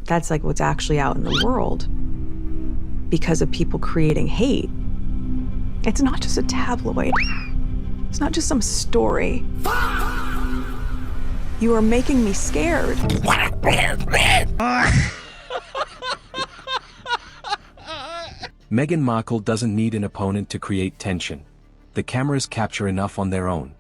That's like what's actually out in the world because of people creating hate. It's not just a tabloid. It's not just some story. You are making me scared. Meghan Markle doesn't need an opponent to create tension. The cameras capture enough on their own.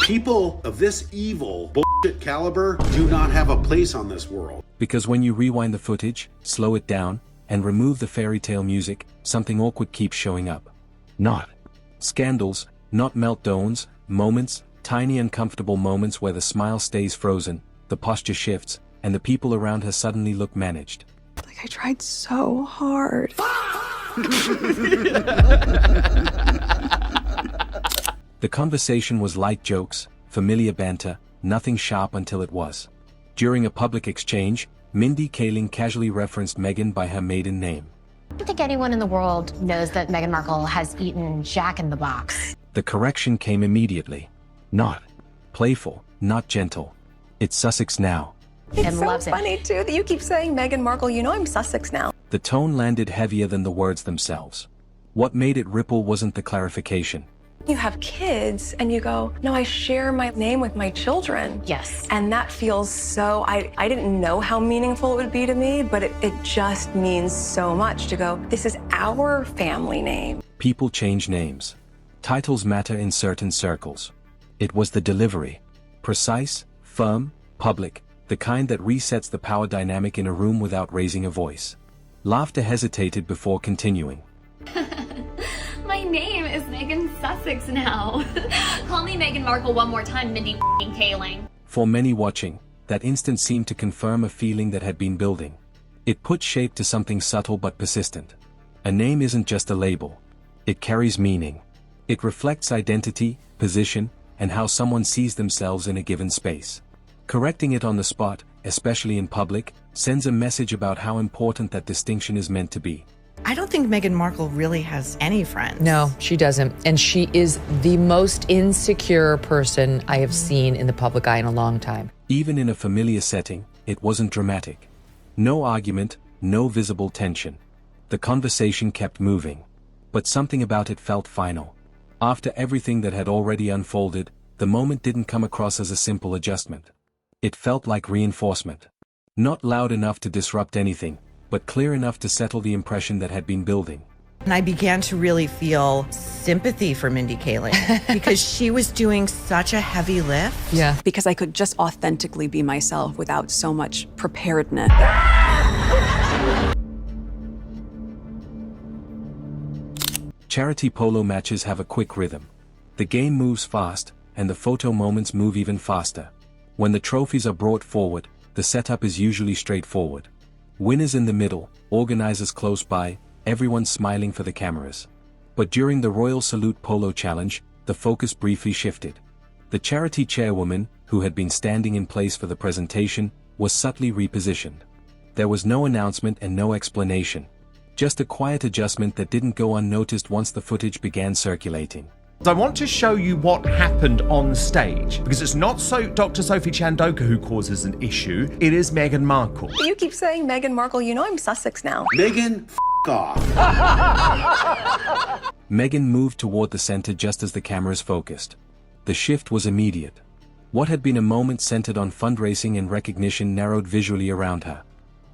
People of this evil bullshit caliber do not have a place on this world. Because when you rewind the footage, slow it down, and remove the fairy tale music, something awkward keeps showing up. Not scandals, not meltdowns, moments, tiny uncomfortable moments where the smile stays frozen, the posture shifts, and the people around her suddenly look managed. Like I tried so hard. The conversation was light jokes, familiar banter, nothing sharp until it was. During a public exchange, Mindy Kaling casually referenced Meghan by her maiden name. I don't think anyone in the world knows that Meghan Markle has eaten Jack in the Box. The correction came immediately. Not playful, not gentle. It's Sussex now. It's so funny, too, that you keep saying Meghan Markle. You know I'm Sussex now. The tone landed heavier than the words themselves. What made it ripple wasn't the clarification. You have kids and you go, no, I share my name with my children. Yes. And that feels so, I didn't know how meaningful it would be to me, but it just means so much to go, this is our family name. People change names. Titles matter in certain circles. It was the delivery. Precise, firm, public, the kind that resets the power dynamic in a room without raising a voice. Laughter hesitated before continuing. My name is Meghan Sussex now. Call me Meghan Markle one more time, Mindy Kaling. For many watching, that instant seemed to confirm a feeling that had been building. It put shape to something subtle but persistent. A name isn't just a label. It carries meaning. It reflects identity, position, and how someone sees themselves in a given space. Correcting it on the spot, especially in public, sends a message about how important that distinction is meant to be. I don't think Meghan Markle really has any friends. No, she doesn't. And she is the most insecure person I have seen in the public eye in a long time. Even in a familiar setting, it wasn't dramatic. No argument, no visible tension. The conversation kept moving. But something about it felt final. After everything that had already unfolded, the moment didn't come across as a simple adjustment. It felt like reinforcement. Not loud enough to disrupt anything, but clear enough to settle the impression that had been building. And I began to really feel sympathy for Mindy Kaling because she was doing such a heavy lift. Yeah. Because I could just authentically be myself without so much preparedness. Charity polo matches have a quick rhythm. The game moves fast, and the photo moments move even faster. When the trophies are brought forward, the setup is usually straightforward. Winners in the middle, organizers close by, everyone smiling for the cameras. But during the Royal Salute Polo Challenge, the focus briefly shifted. The charity chairwoman, who had been standing in place for the presentation, was subtly repositioned. There was no announcement and no explanation. Just a quiet adjustment that didn't go unnoticed once the footage began circulating. I want to show you what happened on stage, because it's not Dr. Sophie Chandoka who causes an issue, it is Meghan Markle. You keep saying Meghan Markle, you know I'm Sussex now. Meghan, off. Meghan moved toward the center just as the cameras focused. The shift was immediate. What had been a moment centered on fundraising and recognition narrowed visually around her.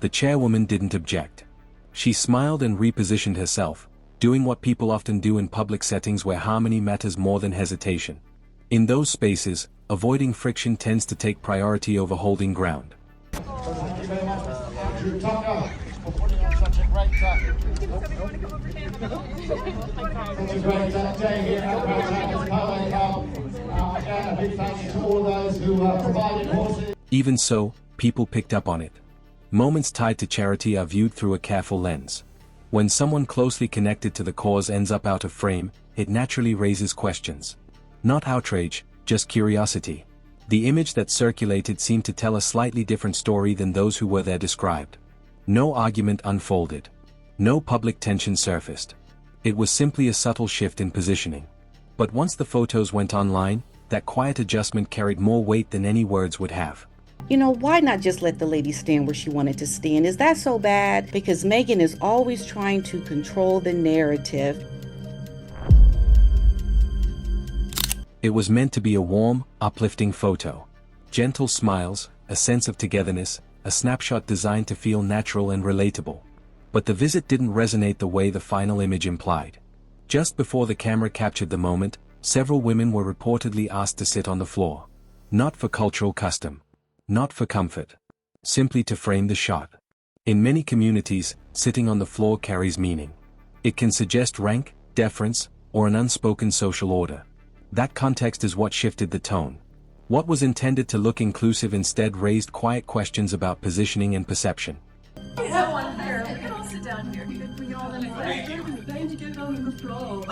The chairwoman didn't object. She smiled and repositioned herself, doing what people often do in public settings where harmony matters more than hesitation. In those spaces, avoiding friction tends to take priority over holding ground. Even so, people picked up on it. Moments tied to charity are viewed through a careful lens. When someone closely connected to the cause ends up out of frame, it naturally raises questions. Not outrage, just curiosity. The image that circulated seemed to tell a slightly different story than those who were there described. No argument unfolded. No public tension surfaced. It was simply a subtle shift in positioning. But once the photos went online, that quiet adjustment carried more weight than any words would have. You know, why not just let the lady stand where she wanted to stand? Is that so bad? Because Meghan is always trying to control the narrative. It was meant to be a warm, uplifting photo. Gentle smiles, a sense of togetherness, a snapshot designed to feel natural and relatable. But the visit didn't resonate the way the final image implied. Just before the camera captured the moment, several women were reportedly asked to sit on the floor. Not for cultural custom. Not for comfort. Simply to frame the shot. In many communities, sitting on the floor carries meaning. It can suggest rank, deference, or an unspoken social order. That context is what shifted the tone. What was intended to look inclusive instead raised quiet questions about positioning and perception. We have one here. We can all sit down here. We can all get on the floor.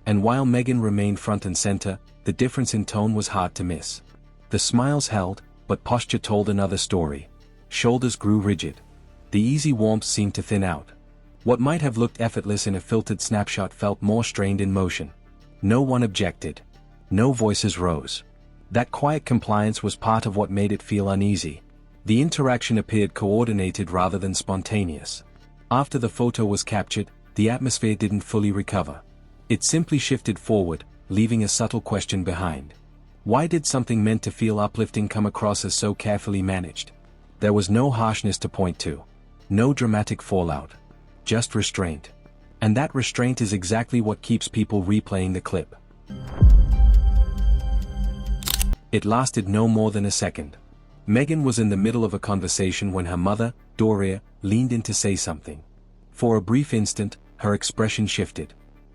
And while Meghan remained front and center, the difference in tone was hard to miss. The smiles held, but posture told another story. Shoulders grew rigid. The easy warmth seemed to thin out. What might have looked effortless in a filtered snapshot felt more strained in motion. No one objected. No voices rose. That quiet compliance was part of what made it feel uneasy. The interaction appeared coordinated rather than spontaneous. After the photo was captured, the atmosphere didn't fully recover. It simply shifted forward, leaving a subtle question behind. Why did something meant to feel uplifting come across as so carefully managed? There was no harshness to point to. No dramatic fallout. Just restraint. And that restraint is exactly what keeps people replaying the clip. It lasted no more than a second. Meghan was in the middle of a conversation when her mother, Doria, leaned in to say something. For a brief instant, her expression shifted.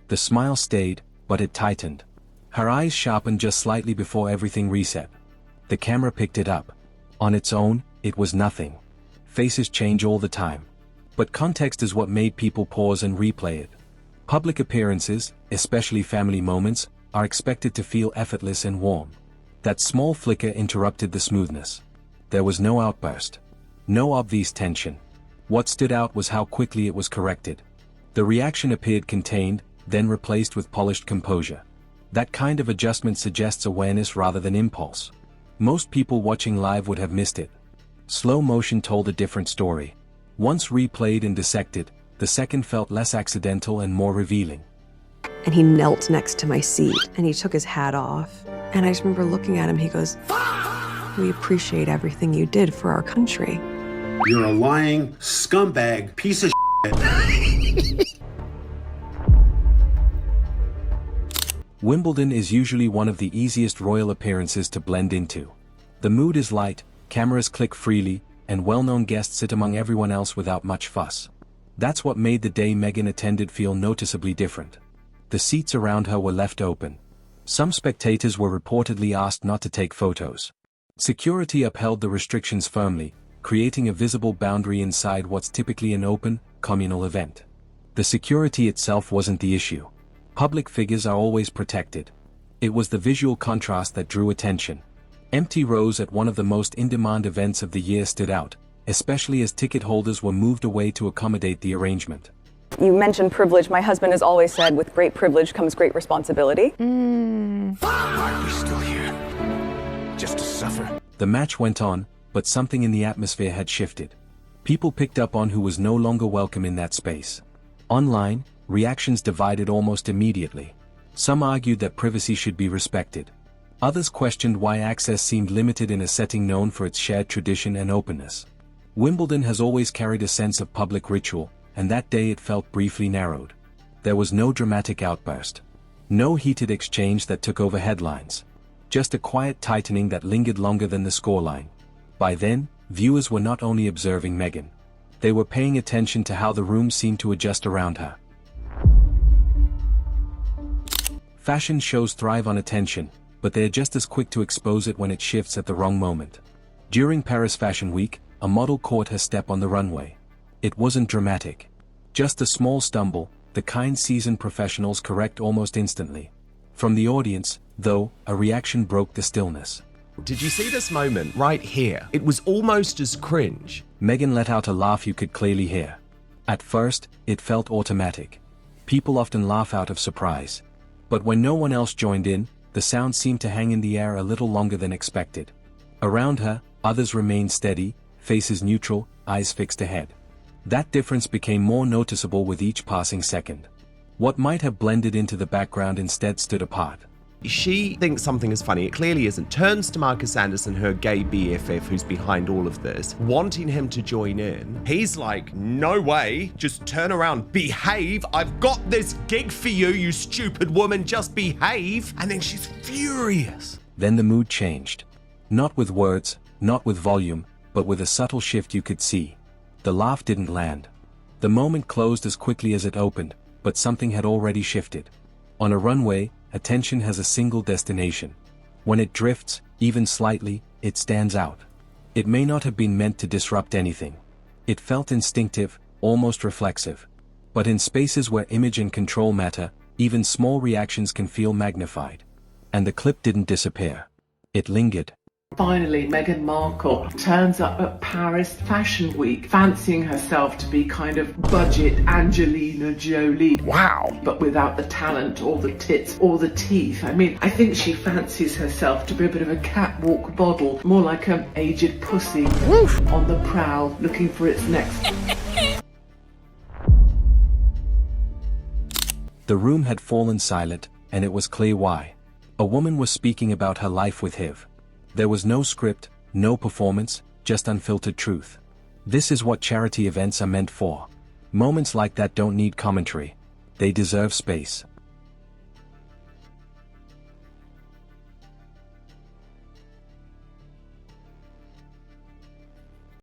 The smile stayed, but it tightened. Her eyes sharpened just slightly before everything reset. The camera picked it up. On its own, it was nothing. Faces change all the time. But context is what made people pause and replay it. Public appearances, especially family moments, are expected to feel effortless and warm. That small flicker interrupted the smoothness. There was no outburst. No obvious tension. What stood out was how quickly it was corrected. The reaction appeared contained, then replaced with polished composure. That kind of adjustment suggests awareness rather than impulse. Most people watching live would have missed it. Slow motion told a different story. Once replayed and dissected, the second felt less accidental and more revealing. And he knelt next to my seat and he took his hat off. And I just remember looking at him, he goes, "We appreciate everything you did for our country." You're a lying scumbag piece of shit. Wimbledon is usually one of the easiest royal appearances to blend into. The mood is light, cameras click freely, and well-known guests sit among everyone else without much fuss. That's what made the day Meghan attended feel noticeably different. The seats around her were left open. Some spectators were reportedly asked not to take photos. Security upheld the restrictions firmly, creating a visible boundary inside what's typically an open, communal event. The security itself wasn't the issue. Public figures are always protected. It was the visual contrast that drew attention. Empty rows at one of the most in-demand events of the year stood out, especially as ticket holders were moved away to accommodate the arrangement. You mentioned privilege. My husband has always said, with great privilege comes great responsibility. Why are we still here? Just to suffer? The match went on, but something in the atmosphere had shifted. People picked up on who was no longer welcome in that space. Online, reactions divided almost immediately. Some argued that privacy should be respected. Others questioned why access seemed limited in a setting known for its shared tradition and openness. Wimbledon has always carried a sense of public ritual, and that day it felt briefly narrowed. There was no dramatic outburst. No heated exchange that took over headlines. Just a quiet tightening that lingered longer than the scoreline. By then, viewers were not only observing Meghan. They were paying attention to how the room seemed to adjust around her. Fashion shows thrive on attention, but they're just as quick to expose it when it shifts at the wrong moment. During Paris Fashion Week, a model caught her step on the runway. It wasn't dramatic. Just a small stumble, the kind seasoned professionals correct almost instantly. From the audience, though, a reaction broke the stillness. Did you see this moment right here? It was almost as cringe. Meghan let out a laugh you could clearly hear. At first, it felt automatic. People often laugh out of surprise. But when no one else joined in, The sound seemed to hang in the air a little longer than expected. Around her, others remained steady, faces neutral, eyes fixed ahead. That difference became more noticeable with each passing second. What might have blended into the background instead stood apart. She thinks something is funny. It clearly isn't. Turns to Marcus Anderson, her gay BFF who's behind all of this, wanting him to join in. He's like, no way, just turn around, behave. I've got this gig for you, you stupid woman, just behave. And then she's furious. Then the mood changed. Not with words, not with volume, but with a subtle shift you could see. The laugh didn't land. The moment closed as quickly as it opened, but something had already shifted. On a runway, attention has a single destination. When it drifts, even slightly, it stands out. It may not have been meant to disrupt anything. It felt instinctive, almost reflexive. But in spaces where image and control matter, even small reactions can feel magnified. And the clip didn't disappear. It lingered. Finally, Meghan Markle turns up at Paris Fashion Week, fancying herself to be kind of budget Angelina Jolie. Wow. But without the talent or the tits or the teeth. I mean, I think she fancies herself to be a bit of a catwalk model, more like an aged pussy. Woof. On the prowl, looking for its next. The room had fallen silent, and it was clear why. A woman was speaking about her life with HIV. There was no script, no performance, just unfiltered truth. This is what charity events are meant for. Moments like that don't need commentary. They deserve space.